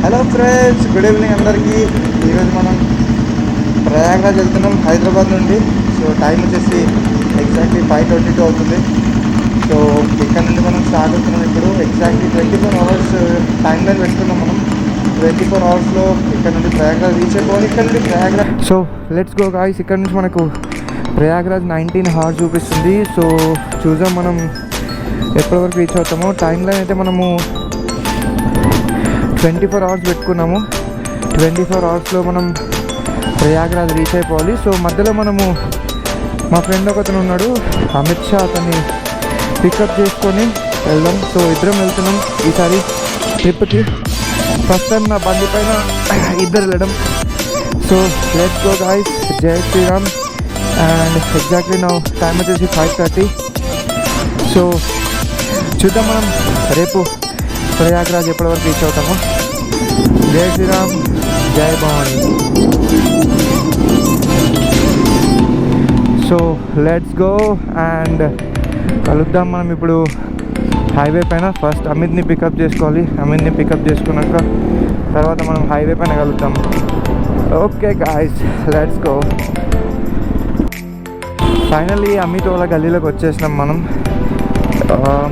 Hello friends, good evening అందరికీ. ఈరోజు మనం ప్రయాగరాజ్ వెళ్తున్నాం హైదరాబాద్ నుండి. సో టైం వచ్చేసి ఎగ్జాక్ట్లీ 5:22 అవుతుంది. సో ఇక్కడ నుండి మనం స్టార్ట్ అవుతున్నాం. ఇప్పుడు ఎగ్జాక్ట్లీ 24 అవర్స్ టైం లైన్ పెట్టుకున్నాం మనం. 24 అవర్స్లో ఇక్కడ నుండి ప్రయాగరాజ్ రీచ్ అయిపోవాలి. ఇక్కడ నుండి Prayagraj. So let's go guys. ఇక్కడ నుంచి మనకు ప్రయాగరాజ్ 19 hours చూపిస్తుంది. సో చూద్దాం మనం ఎప్పటి వరకు రీచ్ అవుతామో. టైం లైన్ అయితే మనము 24 hours పెట్టుకున్నాము. 24 అవర్స్లో మనం ప్రయాగరాజ్ రీచ్ అయిపోవాలి. సో మధ్యలో మనము మా ఫ్రెండ్ ఒకతను ఉన్నాడు, అమిత్ షా, అతన్ని పికప్ చేసుకొని వెళ్దాం. సో ఇద్దరం వెళ్తున్నాం ఈసారి ట్రిప్కి. ఫస్ట్ టైం నా బండి పైన ఇద్దరు వెళ్ళడం. So let's go guys. జై శ్రీరామ్. అండ్ ఎగ్జాక్ట్లీ నా టైం వచ్చేసి 5:30. సో చూద్దాం మనం రేపు ప్రయాగరాజ్ ఎప్పటి వరకు రీచ్ అవుతాము. జై శ్రీరామ్, జై Bhavani. So let's go and కలుద్దాం మనం ఇప్పుడు హైవే పైన. ఫస్ట్ అమిత్ని పికప్ చేసుకోవాలి. అమిత్ని పికప్ చేసుకున్నాక తర్వాత మనం హైవే పైన కలుద్దాం. Okay guys, let's go. Finally Amit వాళ్ళ గల్లీలోకి వచ్చేసినాం మనం.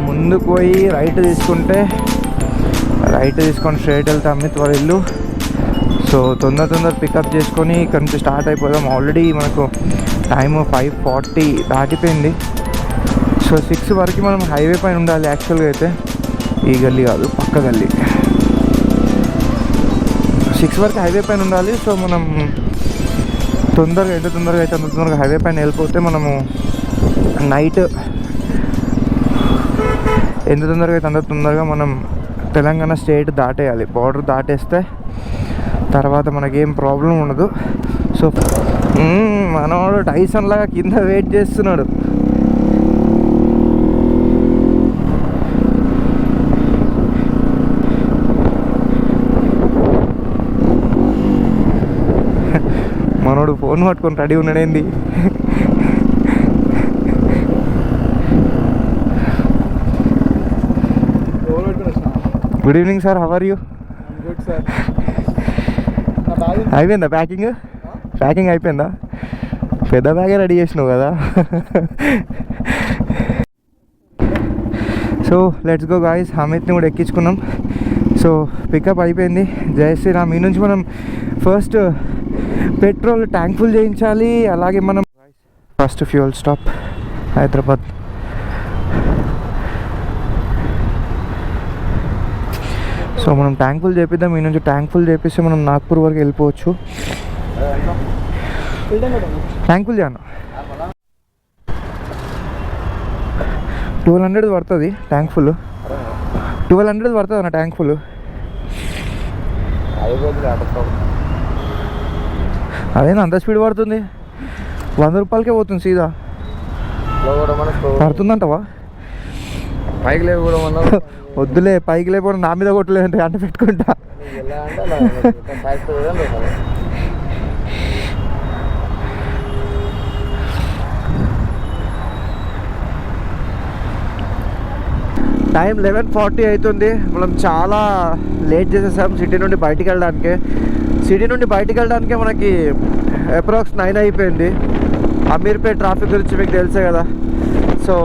ముందుకు పోయి రైట్ తీసుకొని స్ట్రైట్ వెళ్తే అమిత్ వాళ్ళ ఇల్లు. సో తొందర పికప్ చేసుకొని ఇక్కడ నుంచి స్టార్ట్ అయిపోదాం. ఆల్రెడీ మనకు టైము 5:40 దాటిపోయింది. సో 6 వరకు మనం హైవే పైన ఉండాలి. యాక్చువల్గా అయితే ఈ గల్లీ కాదు, పక్క గల్లీ. 6 వరకు హైవే పైన ఉండాలి. సో మనం ఎంత తొందరగా అయితే అంత తొందరగా హైవే పైన వెళ్ళిపోతే మనము నైట్ ఎంత తొందరగా అయితే అంత తొందరగా మనం తెలంగాణ స్టేట్ దాటేయాలి. బార్డర్ దాటేస్తే తర్వాత మనకేం ప్రాబ్లం ఉండదు. సో మనవాడు టైసన్ లాగా కింద వెయిట్ చేస్తున్నాడు. మనోడు ఫోన్ పట్టుకొని రెడీ ఉన్నాడేంది. Good evening sir, how are you? Good sir. అయిపోయిందా ప్యాకింగ్ అయిపోయిందా? పెద్ద బ్యాగే రెడీ చేసినావు కదా. So let's go guys. అమిత్ని కూడా ఎక్కించుకున్నాం. సో పికప్ అయిపోయింది. జై శ్రీరామ్. ఈ నుంచి మనం ఫస్ట్ పెట్రోల్ ట్యాంక్ ఫుల్ చేయించాలి. అలాగే మనం first fuel stop Hyderabad. So మనం ట్యాంక్ ఫుల్ చేపిద్దాం. ఈ నుంచి ట్యాంక్ ఫుల్ చేపిస్తే మనం నాగ్పూర్ వరకు వెళ్ళిపోవచ్చు. ట్యాంక్ ఫుల్ చేయను 1200 పడుతుంది ట్యాంక్ ఫుల్. 1200 పడుతుంది అన్న ట్యాంక్ ఫుల్. అదేనా అంత స్పీడ్ పడుతుంది? 100 రూపాయలకే పోతుంది సీదా. పడుతుందంటవా? పైకి లేకపోవడం వద్దులే, పైకి లేకపోవడం నా మీద కొట్టలేదంటే అంట పెట్టుకుంటా. టైం 11:40 అవుతుంది. మనం చాలా లేట్ చేసేసాం సిటీ నుండి బయటికి వెళ్ళడానికి. మనకి అప్రాక్స్ 9 అయిపోయింది. అమీర్పేట్ ట్రాఫిక్ గురించి మీకు తెలుసే కదా. సో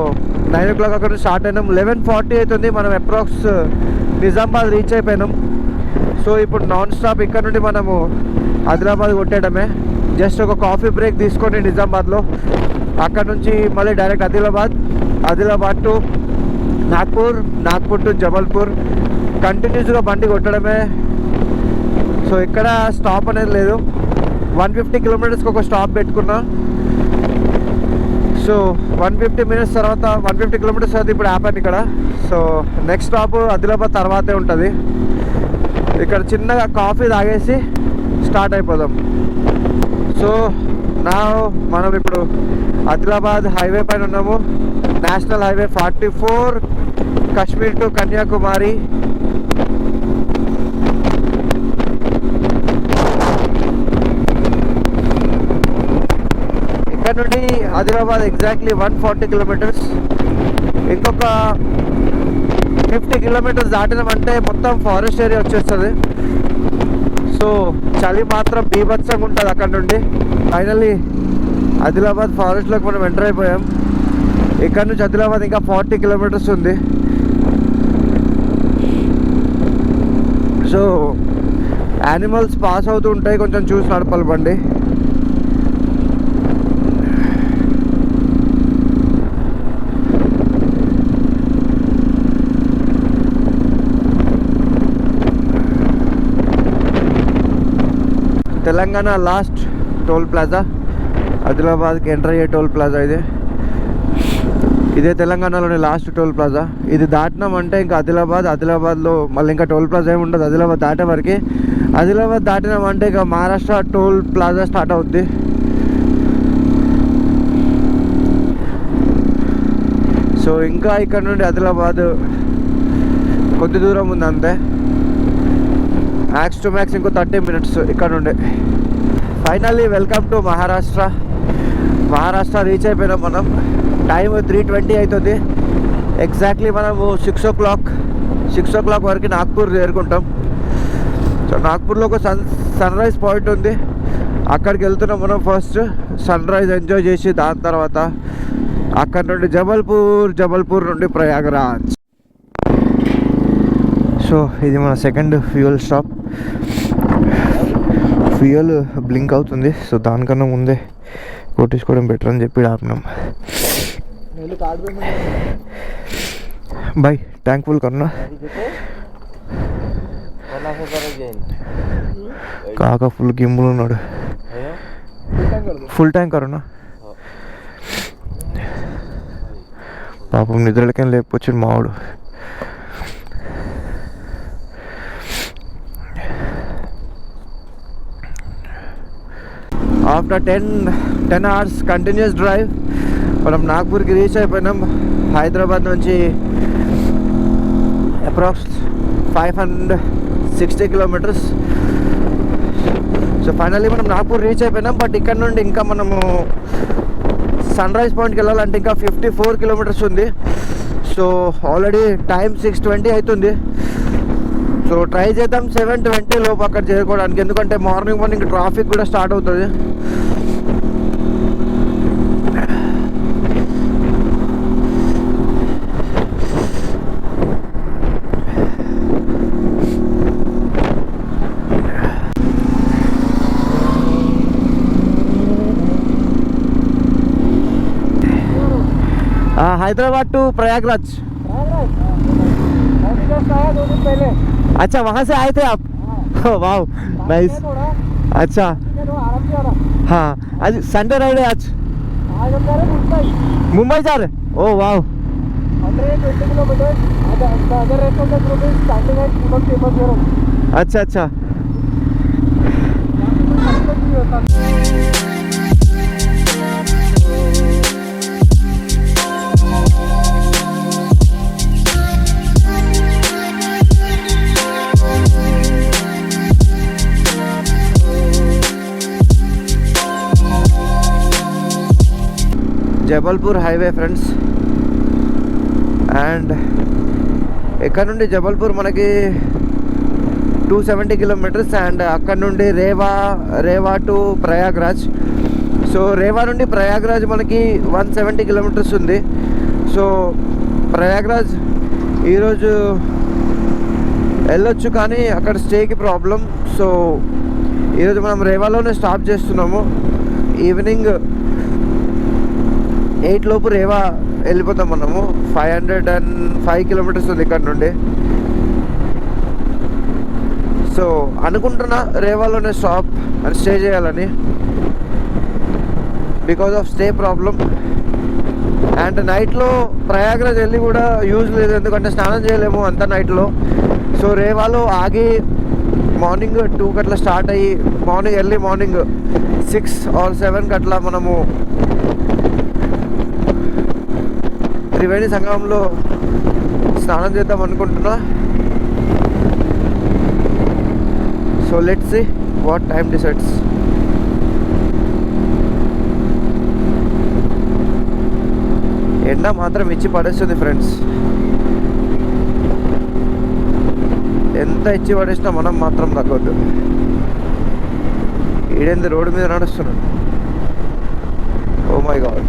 9 o'clock అక్కడ స్టార్ట్ అయినాం. 11:40 అవుతుంది. మనం అప్రాక్స్ నిజామాబాద్ రీచ్ అయిపోయినాం. సో ఇప్పుడు నాన్ స్టాప్ ఇక్కడ నుండి మనము ఆదిలాబాద్ కొట్టేయడమే. జస్ట్ ఒక కాఫీ బ్రేక్ తీసుకొని నిజామాబాద్లో, అక్కడ నుంచి మళ్ళీ direct Adilabad to Nagpur to Jabalpur కంటిన్యూస్గా బండి కొట్టడమే. సో ఇక్కడ స్టాప్ అనేది లేదు. 150 kilometers ఒక స్టాప్ పెట్టుకున్నా. సో 150 minutes తర్వాత 150 kilometers తర్వాత ఇప్పుడు ఆపాను ఇక్కడ. సో నెక్స్ట్ స్టాప్ ఆదిలాబాద్ తర్వాతే ఉంటుంది. ఇక్కడ చిన్నగా కాఫీ తాగేసి స్టార్ట్ అయిపోదాం. సో మనం ఇప్పుడు ఆదిలాబాద్ హైవే పైన ఉన్నాము. National highway 44 Kashmir to Kanyakumari. ఇక్కడ నుండి ఆదిలాబాద్ ఎగ్జాక్ట్లీ 140 kilometers. ఇంకొక 50 kilometers దాటినామంటే మొత్తం ఫారెస్ట్ ఏరియా వచ్చేస్తుంది. సో చలి మాత్రం బీభత్సంగా ఉంటుంది అక్కడ నుండి. ఫైనల్లీ ఆదిలాబాద్ ఫారెస్ట్లోకి మనం ఎంటర్ అయిపోయాం. ఇక్కడ నుంచి ఆదిలాబాద్ ఇంకా 40 కిలోమీటర్స్ ఉంది. సో యానిమల్స్ పాస్ అవుతూ ఉంటాయి, కొంచెం చూసి నడపాలి బండి. తెలంగాణ లాస్ట్ టోల్ ప్లాజా, ఆదిలాబాద్కి ఎంటర్ అయ్యే టోల్ ప్లాజా ఇదే తెలంగాణలోని లాస్ట్ టోల్ ప్లాజా. ఇది దాటినామంటే ఇంకా ఆదిలాబాద్లో మళ్ళీ ఇంకా టోల్ ప్లాజా ఏమి ఉండదు. ఆదిలాబాద్ దాటే వరకు, ఆదిలాబాద్ దాటినామంటే ఇంకా మహారాష్ట్ర టోల్ ప్లాజా స్టార్ట్ అవుద్ది. సో ఇంకా ఇక్కడ నుండి ఆదిలాబాద్ కొద్ది దూరం ఉంది అంతే. మ్యాక్స్ టు మ్యాక్స్ ఇంకో 30 మినిట్స్ ఇక్కడ నుండి. Finally welcome to Maharashtra reach అయిపోయినాం మనం. టైం 3:20 అవుతుంది. ఎగ్జాక్ట్లీ మనము 6 o'clock వరకు నాగ్పూర్ చేరుకుంటాం. సో నాగ్పూర్లో ఒక సన్ రైజ్ పాయింట్ ఉంది, అక్కడికి వెళ్తున్నాం మనం. ఫస్ట్ సన్ రైజ్ ఎంజాయ్ చేసి దాని తర్వాత అక్కడ నుండి జబల్పూర్ నుండి ప్రయాగరాజ్. సో ఇది మన second fuel stop. Fuel blink అవుతుంది, సో దానికన్నా ముందే కొట్టించుకోవడం బెటర్ అని చెప్పి ఆపినాం. బాయ్ ట్యాంక్ ఫుల్ కన్నా కాకా ఫుల్ గిమ్ములు ఉన్నాడు. ఫుల్ ట్యాంక్ కరునా పాపం నిద్రలకేం లేకపోవచ్చు మావాడు. ఆఫ్టర్ 10 hours కంటిన్యూస్ డ్రైవ్ మనం నాగ్పూర్కి రీచ్ అయిపోయినాం. హైదరాబాద్ నుంచి అప్రాక్స్ 560 కిలోమీటర్స్. సో ఫైనల్లీ మనం నాగ్పూర్ రీచ్ అయిపోయినాం. బట్ ఇక్కడ నుండి ఇంకా మనము సన్ రైజ్ పాయింట్కి వెళ్ళాలంటే ఇంకా 54 కిలోమీటర్స్ ఉంది. సో ఆల్రెడీ టైం 6:20 అవుతుంది. సో ట్రై చేద్దాం 7:20 లోపు అక్కడ చేరుకోవడానికి, ఎందుకంటే మార్నింగ్ ట్రాఫిక్ కూడా స్టార్ట్ అవుతుంది. हैदराबाद टू प्रयागराज। अच्छा वहाँ से आए थे आप? वाह नाइस। अच्छा हाँ आज संडे राइड है। आज मुंबई जा रहे? ओ वाह। 120 किलोमीटर। अच्छा अच्छा జబల్పూర్ హైవే ఫ్రెండ్స్. అండ్ ఇక్కడ నుండి జబల్పూర్ మనకి 270 కిలోమీటర్స్. అండ్ అక్కడ నుండి రేవా టు ప్రయాగ్రాజ్. సో రేవా నుండి ప్రయాగ్రాజ్ మనకి 170 కిలోమీటర్స్ ఉంది. సో ప్రయాగ్రాజ్ ఈరోజు వెళ్ళొచ్చు, కానీ అక్కడ స్టేకి ప్రాబ్లం. సో ఈరోజు మనం రేవాలోనే స్టాప్ చేస్తున్నాము. ఈవినింగ్ 8 లోపు రేవా వెళ్ళిపోతాం మనము. 505 కిలోమీటర్స్ ఉంది ఇక్కడ నుండి. సో అనుకుంటున్నా రేవాలోనే స్టాప్ అని స్టే చేయాలని, because of stay problem. And నైట్లో ప్రయాగ్రాజ్ వెళ్ళి కూడా యూజ్ లేదు, ఎందుకంటే స్నానం చేయలేము అంత నైట్లో. సో రేవాలో ఆగి మార్నింగ్ 2 అట్లా స్టార్ట్ అయ్యి ఎర్లీ మార్నింగ్ 6 or 7 అట్లా మనము త్రివేణి సంగమంలో స్నానం చేద్దాం అనుకుంటున్నా. So let's see what time decides. ఎండ మాత్రం ఇచ్చి పడేస్తుంది ఫ్రెండ్స్. ఎంత ఇచ్చి పడేసినా మనం మాత్రం తగ్గొద్దు. ఈడేంది రోడ్డు మీద నడుస్తున్నాడు. Oh my God.